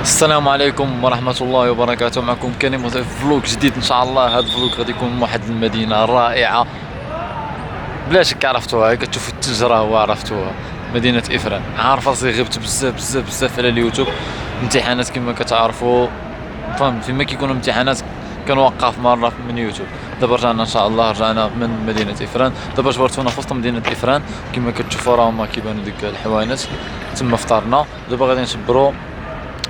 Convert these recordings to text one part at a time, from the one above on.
السلام عليكم ورحمة الله وبركاته. معكم كريم في فلوق جديد ان شاء الله. هذا الفلوق غادي يكون من واحد المدينة رائعة بلا شك عرفتوها، كتشوفوا التجرة وعرفتوها، مدينة إفران. عارف راسي غبت بزاف بزاف بزاف على اليوتيوب، امتحانات كما كتعرفوا، فهمت فيما كيكونوا امتحانات كنوقف مرة من يوتيوب. دابا رجعنا ان شاء الله، رجعنا من مدينة إفران. دابا جبرتونا في وسط مدينة إفران كما كتشوفوا، راه هما كيبانوا ديك الحوانت. تما فطرنا، دابا غادي نشبروا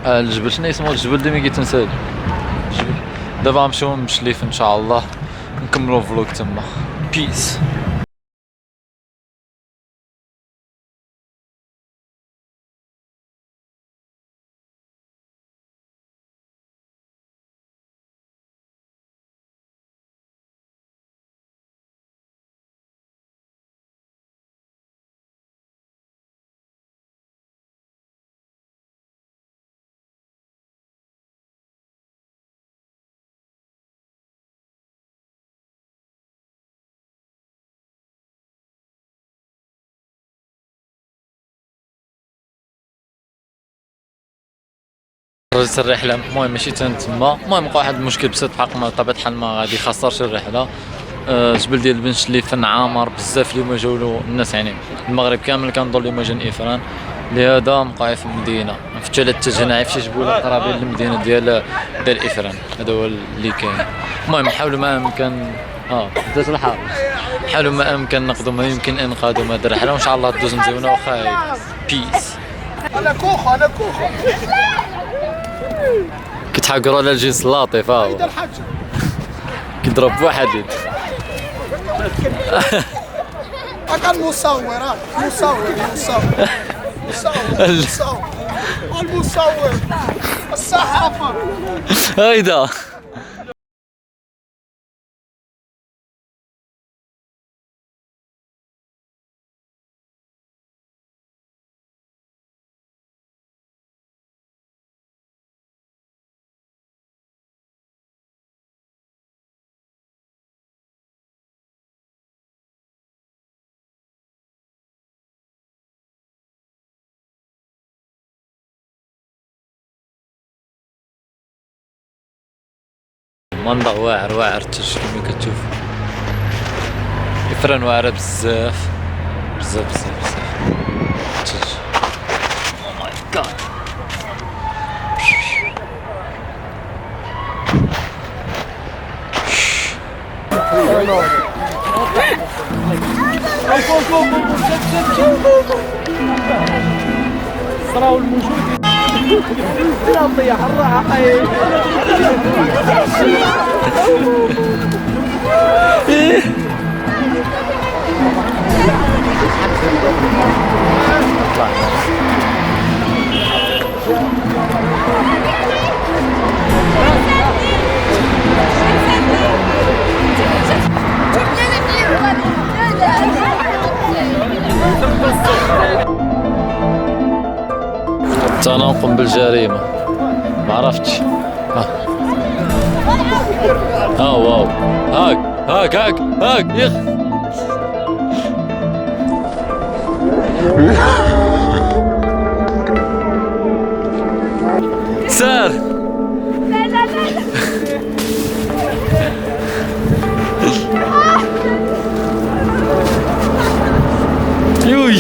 الجبل. شنو اسمه الجبل؟ ديما كيتنسى الجبل. دابا غنمشيو نمشليف ان شاء الله، نكملوا الفلوق تما. بيس. خرجت الرحله، المهم ماشي تما، المهم وقع واحد المشكل بسيط بحق ما بطبيعه الحال ما غادي يخسرش الرحله. الجبل ديال بن شليف عامر بزاف، اليوم جاو الناس، يعني المغرب كامل كنظن اليوم جا إفران، لهذا مبقى في المدينه. فتشو على التجنع في شي جبوله قرابين للمدينه ديال إفران. هذا هو اللي كاين. المهم حاولوا ما امكن بدات الحرب، حاولوا ما امكن نقضوا ما يمكن انقاذوا هذه الرحله، وان شاء الله دوز مزيونه وخايب. بيس. انا كوخو كيتحقروا على الجنس اللطيف، هو كيضرب بواحد يد. كان مصور المصور الصحافة هيدا منظر واعر واعر التج كما كتشوف. إفران واعرة بزاف بزاف بزاف بزاف التج. او ماي جاد. صراو الموجود لا طيح الراحة. تناقم بالجريمة، ما عرفتش. واو، هاك يخ. سار يوي.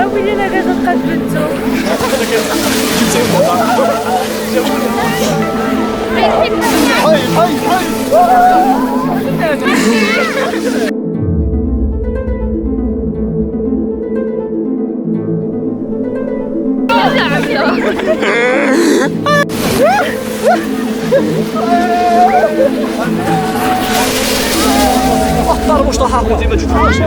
أولي أنا غادي نقاد اختار مش ضحاك ما تجوش.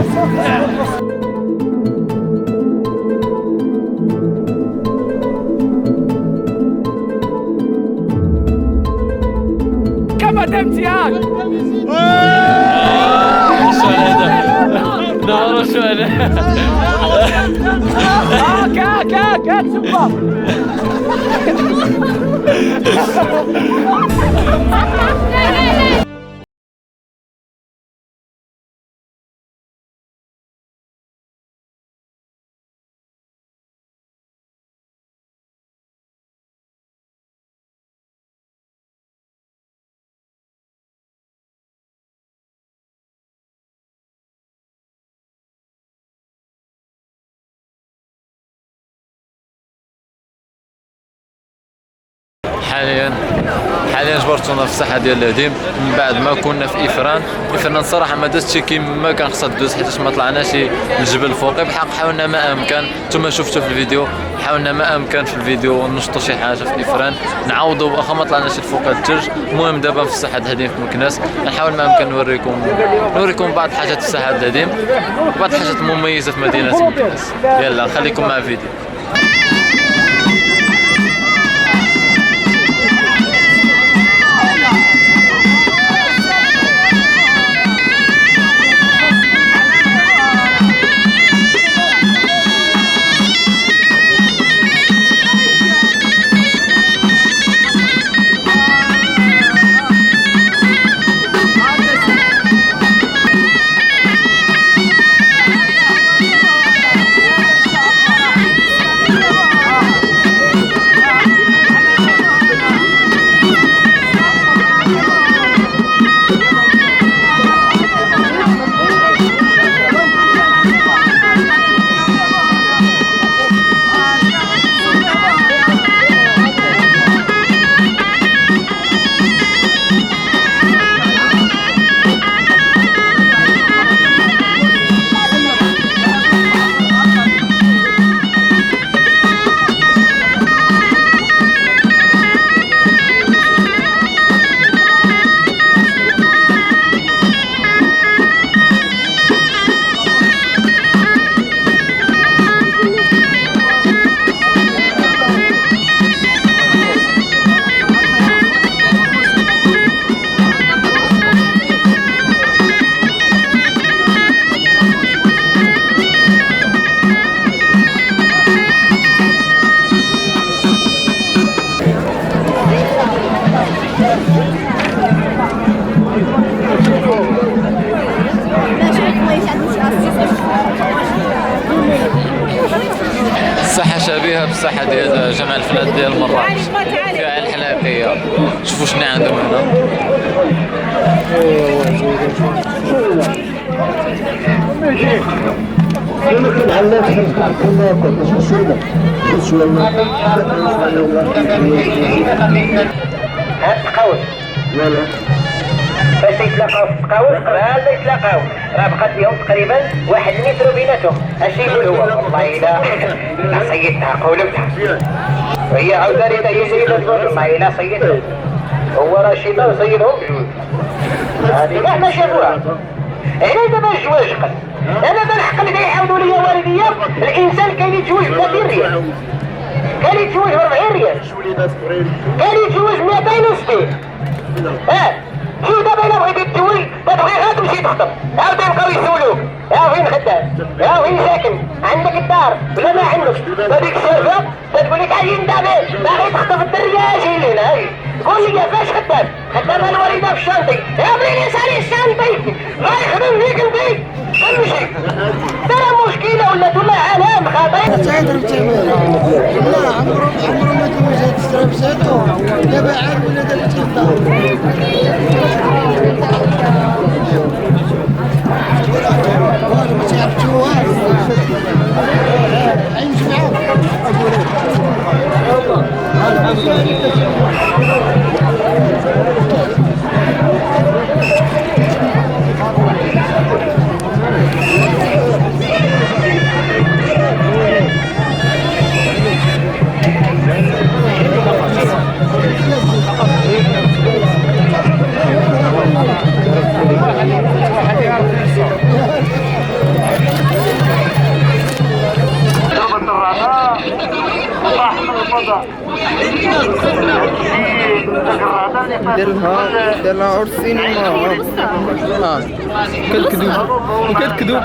كما تمتياك دوروا شوية. كاك حاليا جبرتونا في الساحه ديال الهديم من بعد ما كنا في إفران صراحه ما دازتش كيما كان خصها تدوز حيت ما طلعناش للجبل فوقي بحق. حاولنا ما امكن، نتوما شفتوا في الفيديو، حاولنا ما امكن في الفيديو نشطوا شي حاجه في إفران نعوضوا واخا ما طلعناش لفوق الثلج. المهم دابا في الساحه الهديم في مكناس نحاول ما امكن نوريكم بعض الحاجات في الساحه الهديم وبعض الحاجات المميزه في مدينه مكناس. يلا نخليكم مع الفيديو. الساحة شبيهة بالساحة ديال جامع الفنادق ديال مراكش، فيها الحلاقية. شوفوا شنو عندهم هنا. باش يتلاقاو في التقاوس قبل ما يتلاقاو راه بقات لهم تقريبا 1 متر بيناتهم. اش يقول هو؟ والله الا صيدتها قولتها وهي عاوتاني حتى هي جايه تقول والله الا صيدتهم. هو راه شيطان وصيدهم بجوج. هذه كاع ما شافوها. هنا دابا الزواج قل. انا دابا الحق اللي كيحاولوا ليا والديا الانسان كاين يتزوج ب 30 ريال، كاين يتزوج ب 40 ريال، كاين يتزوج ب 260. شوف دابا الا بغيتي تتزوج تبغي غير تمشي تخطب، عاود يبقاو يسولوك ها فين خدام، ها فين ساكن، عندك الدار ولا ما عندك. هذيك الشرفه تقول لك عايزين دابا باغي تخطب الدريه اجي لهنا. قول لي فاش خدام؟ خدام الوالده في الشانطي. يا بني سالي الشانطي غيخدم فيك انت امشي. ترى مشكله ولا علام خطير. سيدر الجميل لا عمره ما توجد تشرب سيتو دابا عاد ولا دابا تخدم. ما تعرفتوهاش عين جمعة ديالها عرس سينما كتكذب